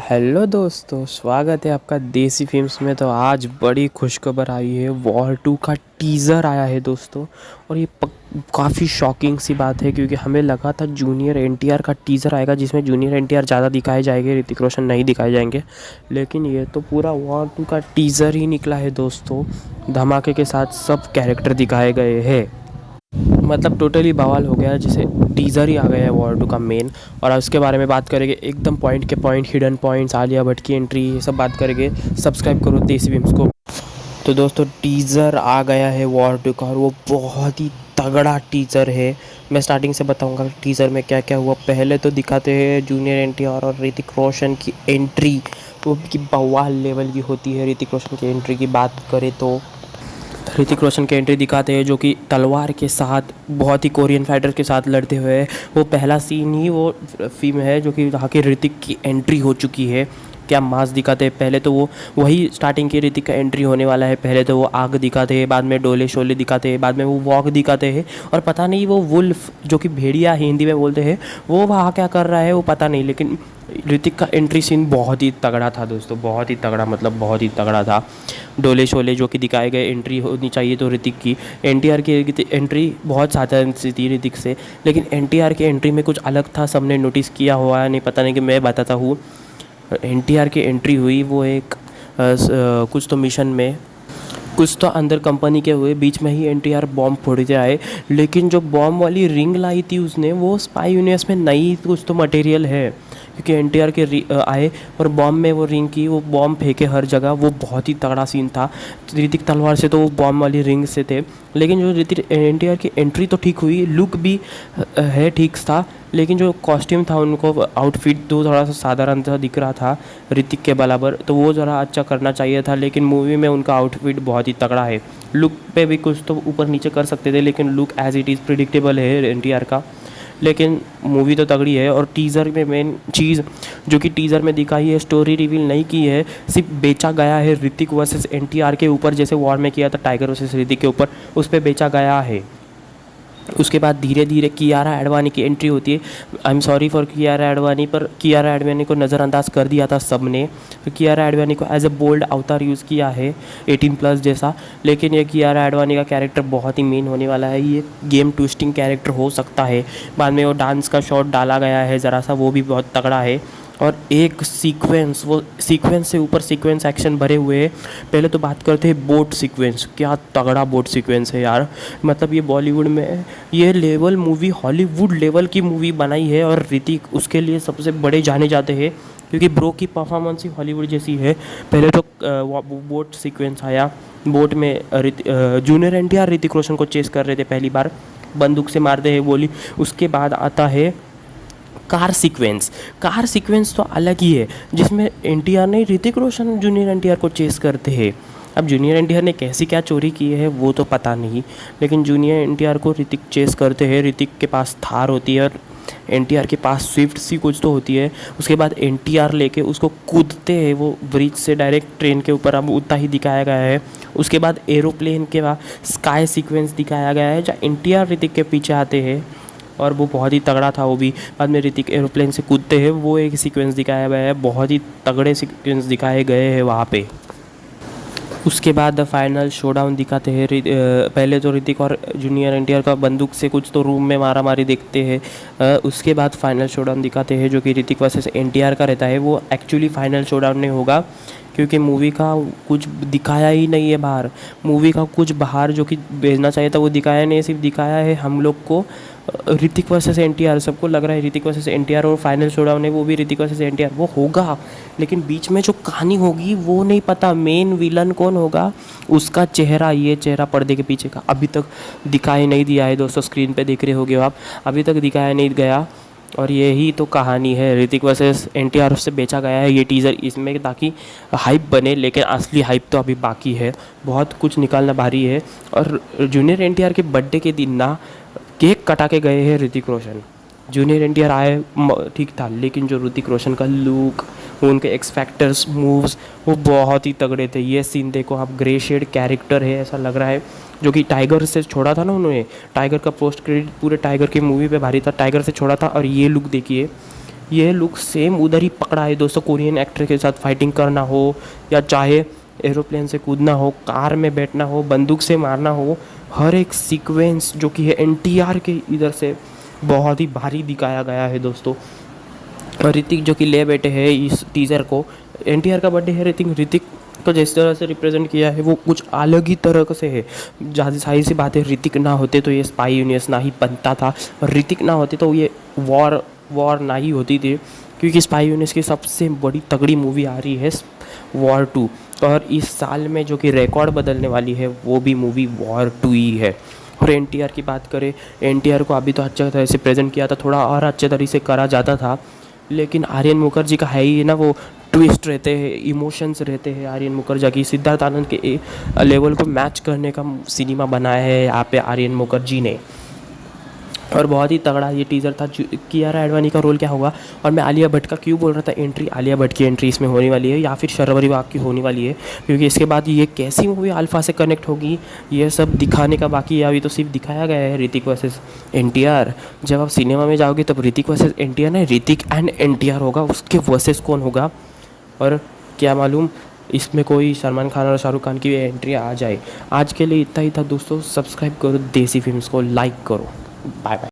Hello दोस्तों, स्वागत है आपका देसी फिल्म्स में। तो आज बड़ी खुशखबर आई है, वॉर 2 का टीज़र आया है दोस्तों। और ये काफ़ी शॉकिंग सी बात है क्योंकि हमें लगा था जूनियर एनटीआर का टीज़र आएगा जिसमें जूनियर एनटीआर ज़्यादा दिखाए जाएंगे, ऋतिक रोशन नहीं दिखाए जाएंगे। लेकिन ये तो पूरा वॉर 2 का टीज़र ही निकला है दोस्तों। धमाके के साथ सब कैरेक्टर दिखाए गए हैं। मतलब टोटली बवाल हो गया, जैसे टीज़र ही आ गया है वॉर 2 का मेन। और उसके बारे में बात करेंगे, एकदम पॉइंट के point, hidden points, Alia Bhatt की एंट्री, ये सब बात करेंगे। सब्सक्राइब करो देसी फिल्म्स को। तो दोस्तों टीज़र आ गया है वॉर 2 का और वो बहुत ही तगड़ा टीज़र है। मैं स्टार्टिंग से बताऊंगा टीज़र में क्या क्या हुआ। पहले तो दिखाते हैं जूनियर एनटीआर और ऋतिक रोशन की एंट्री, वो भी बवाल लेवल की होती है। ऋतिक रोशन की एंट्री की बात करें तो ऋतिक रोशन की एंट्री दिखाते हैं जो कि तलवार के साथ बहुत ही कोरियन फाइटर के साथ लड़ते हुए। वो पहला सीन ही वो फिल्म है जो कि जहाँ की ऋतिक की एंट्री हो चुकी है। क्या मास दिखाते हैं। पहले तो वो वही स्टार्टिंग की ऋतिक का एंट्री होने वाला है। पहले तो वो आग दिखाते हैं, बाद में डोले शोले दिखाते हैं, बाद में वो वॉक दिखाते हैं। और पता नहीं वो वुल्फ जो कि भेड़िया हिंदी में बोलते हैं, वो वहाँ क्या कर रहा है वो पता नहीं। लेकिन ऋतिक का एंट्री सीन बहुत ही तगड़ा था दोस्तों, बहुत ही तगड़ा, मतलब बहुत ही तगड़ा था। डोले शोले जो कि दिखाए गए एंट्री होनी चाहिए तो ऋतिक की। एनटीआर की एंट्री बहुत साधारण सी थी ऋतिक से, लेकिन एनटीआर की एंट्री में कुछ अलग था। सबने नोटिस किया हुआ है नहीं, पता नहीं कि मैं बताता हूँ। एनटीआर की एंट्री हुई वो एक कुछ तो मिशन में, कुछ तो अंदर कंपनी के हुए, बीच में ही एनटीआर बॉम्ब फोड़ते आए। लेकिन जो बॉम्ब वाली रिंग लाई थी उसने, वो स्पाई यूनिवर्स में नई कुछ तो मटेरियल है, क्योंकि एनटीआर के आए और बॉम्ब में वो रिंग की, वो बॉम्ब फेंके हर जगह। वो बहुत ही तगड़ा सीन था। ऋतिक तलवार से तो वो बॉम्ब वाली रिंग से थे। लेकिन जो ऋतिक एनटीआर की एंट्री तो ठीक हुई, लुक भी है ठीक था, लेकिन जो कॉस्ट्यूम था उनको, आउटफिट तो थोड़ा सा साधारण सा दिख रहा था ऋतिक के बराबर, तो वो ज़रा अच्छा करना चाहिए था। लेकिन मूवी में उनका आउटफिट बहुत ही तगड़ा है। लुक पे भी कुछ तो ऊपर नीचे कर सकते थे, लेकिन look as it is predictable है एनटीआर का। लेकिन मूवी तो तगड़ी है। और टीज़र में मेन चीज़ जो कि टीज़र में दिखाई है, स्टोरी रिवील नहीं की है, सिर्फ बेचा गया है ऋतिक वर्सेस एनटीआर के ऊपर, जैसे वॉर में किया था टाइगर वर्सेस ऋतिक के ऊपर, उस पर बेचा गया है। उसके बाद धीरे धीरे कियारा एडवानी की एंट्री होती है। I am sorry for Kiara Advani, पर कियारा एडवानी को नज़रअंदाज कर दिया था सबने। तो कियारा एडवानी को एज ए बोल्ड अवतार यूज़ किया है 18+ जैसा। लेकिन ये कियारा एडवानी का कैरेक्टर बहुत ही मेन होने वाला है। ये गेम ट्विस्टिंग कैरेक्टर हो सकता है। बाद में वो डांस का शॉट डाला गया है ज़रा सा, वो भी बहुत तगड़ा है। और एक सीक्वेंस, वो सीक्वेंस से ऊपर सीक्वेंस एक्शन भरे हुए हैं। पहले तो बात करते हैं बोट सीक्वेंस, क्या तगड़ा बोट सीक्वेंस है यार। मतलब ये बॉलीवुड में ये लेवल मूवी, हॉलीवुड लेवल की मूवी बनाई है और ऋतिक उसके लिए सबसे बड़े जाने जाते हैं, क्योंकि ब्रो की परफॉर्मेंस ही हॉलीवुड जैसी है। पहले तो बोट सीक्वेंस आया, बोट में जूनियर एनटीआर ऋतिक रोशन को चेस कर रहे थे, पहली बार बंदूक से मारते हैं गोली। उसके बाद आता है कार सीक्वेंस। कार सीक्वेंस तो अलग ही है, जिसमें एनटीआर ने ऋतिक रोशन जूनियर एनटीआर को चेस करते हैं। अब जूनियर एनटीआर ने कैसी क्या चोरी की है वो तो पता नहीं, लेकिन जूनियर एनटीआर को ऋतिक चेस करते हैं। ऋतिक के पास थार होती है और एनटीआर के पास स्विफ्ट सी कुछ तो होती है। उसके बाद एनटीआर लेके उसको कूदते हैं वो ब्रिज से डायरेक्ट ट्रेन के ऊपर, अब उतना ही दिखाया गया है। उसके बाद एरोप्लेन के बाद स्काई सीक्वेंस दिखाया गया है, जहाँ एनटीआर ऋतिक के पीछे आते हैं और वो बहुत ही तगड़ा था। वो भी बाद में ऋतिक एरोप्लेन से कूदते हैं, वो एक सीक्वेंस दिखाया गया है। बहुत ही तगड़े सीक्वेंस दिखाए गए हैं वहाँ पे। उसके बाद फाइनल शोडाउन दिखाते हैं। पहले तो ऋतिक और जूनियर एनटीआर का बंदूक से कुछ तो रूम में मारा मारी देखते हैं। उसके बाद फाइनल शोडाउन दिखाते हैं जो कि ऋतिक वर्सेस एनटीआर का रहता है। वो एक्चुअली फाइनल शोडाउन नहीं होगा, क्योंकि मूवी का कुछ दिखाया ही नहीं है बाहर। मूवी का कुछ बाहर जो कि भेजना चाहिए था वो दिखाया नहीं, सिर्फ दिखाया है हम लोग को ऋतिक वर्सेस एनटीआर। सबको लग रहा है ऋतिक वर्सेस एनटीआर, और फाइनल शोडाउन है वो भी ऋतिक वर्सेस एनटीआर, वो होगा। लेकिन बीच में जो कहानी होगी वो नहीं पता। मेन विलन कौन होगा, उसका चेहरा, ये चेहरा पर्दे के पीछे का अभी तक दिखाई नहीं दिया है दोस्तों। स्क्रीन पे देख रहे होगे आप, अभी तक दिखाया नहीं गया। और यही तो कहानी है, ऋतिक वर्सेस एनटीआर से बेचा गया है ये टीज़र इसमें, ताकि हाइप बने। लेकिन असली हाइप तो अभी बाकी है, बहुत कुछ निकालना भारी है। और जूनियर एनटीआर के बर्थडे के दिन ना केक कटा के गए हैं ऋतिक रोशन। जूनियर एनटीआर आए ठीक था, लेकिन जो ऋतिक रोशन का लुक, उनके एक्स फैक्टर्स मूव्स, वो बहुत ही तगड़े थे। ये सीन देखो आप, ग्रे शेड कैरेक्टर है ऐसा लग रहा है, जो कि टाइगर से छोड़ा था ना उन्होंने। टाइगर का पोस्ट क्रेडिट पूरे टाइगर की मूवी पे भारी था, टाइगर से छोड़ा था। और ये लुक देखिए, ये लुक सेम उधर ही पकड़ा है दोस्तों। कोरियन एक्टर के साथ फाइटिंग करना हो या चाहे एरोप्लेन से कूदना हो, कार में बैठना हो, बंदूक से मारना हो, हर एक सीक्वेंस जो कि है एनटीआर के इधर से बहुत ही भारी दिखाया गया है दोस्तों। और ऋतिक जो कि ले बैठे हैं इस टीज़र को, एनटीआर का बर्थडे है, ऋतिक को जिस तरह से रिप्रेजेंट किया है वो कुछ अलग ही तरह से है। ज़्यादा सारी सी बात है, ऋतिक ना होते तो ये स्पाई यूनिवर्स ना ही बनता था, और ऋतिक ना होते तो ये वॉर ना ही होती थी, क्योंकि स्पाई यूनिवर्स की सबसे बड़ी तगड़ी मूवी आ रही है वॉर 2। और इस साल में जो कि रिकॉर्ड बदलने वाली है वो भी मूवी वॉर 2 ही है। और एनटीआर की बात करें, एनटीआर को अभी तो अच्छे तरह से प्रेजेंट किया था, थोड़ा और अच्छे तरह से करा जाता था, लेकिन आर्यन मुखर्जी का है ही ना वो ट्विस्ट रहते हैं, इमोशंस रहते हैं आर्यन मुखर्जी की। सिद्धार्थ आनंद के लेवल को मैच करने का सिनेमा बनाया है यहाँ पे आर्यन मुखर्जी ने। और बहुत ही तगड़ा ये टीज़र था। कियारा एडवानी का रोल क्या होगा, और मैं आलिया भट्ट का क्यों बोल रहा था एंट्री, आलिया भट्ट की एंट्री इसमें होने वाली है या फिर शर्वरी बाग की होने वाली है, क्योंकि इसके बाद ये कैसी मूवी अल्फा से कनेक्ट होगी ये सब दिखाने का बाकी है। अभी तो सिर्फ दिखाया गया है ऋतिक वर्सेस एनटीआर। जब आप सिनेमा में जाओगे तब ऋतिक वर्सेस एनटीआर नहीं, ऋतिक एंड एनटीआर होगा, उसके वर्सेस कौन होगा। और क्या मालूम इसमें कोई सलमान खान और शाहरुख खान की एंट्री आ जाए। आज के लिए इतना ही था दोस्तों। सब्सक्राइब करो देसी फिल्म्स को, लाइक करो। Bye bye.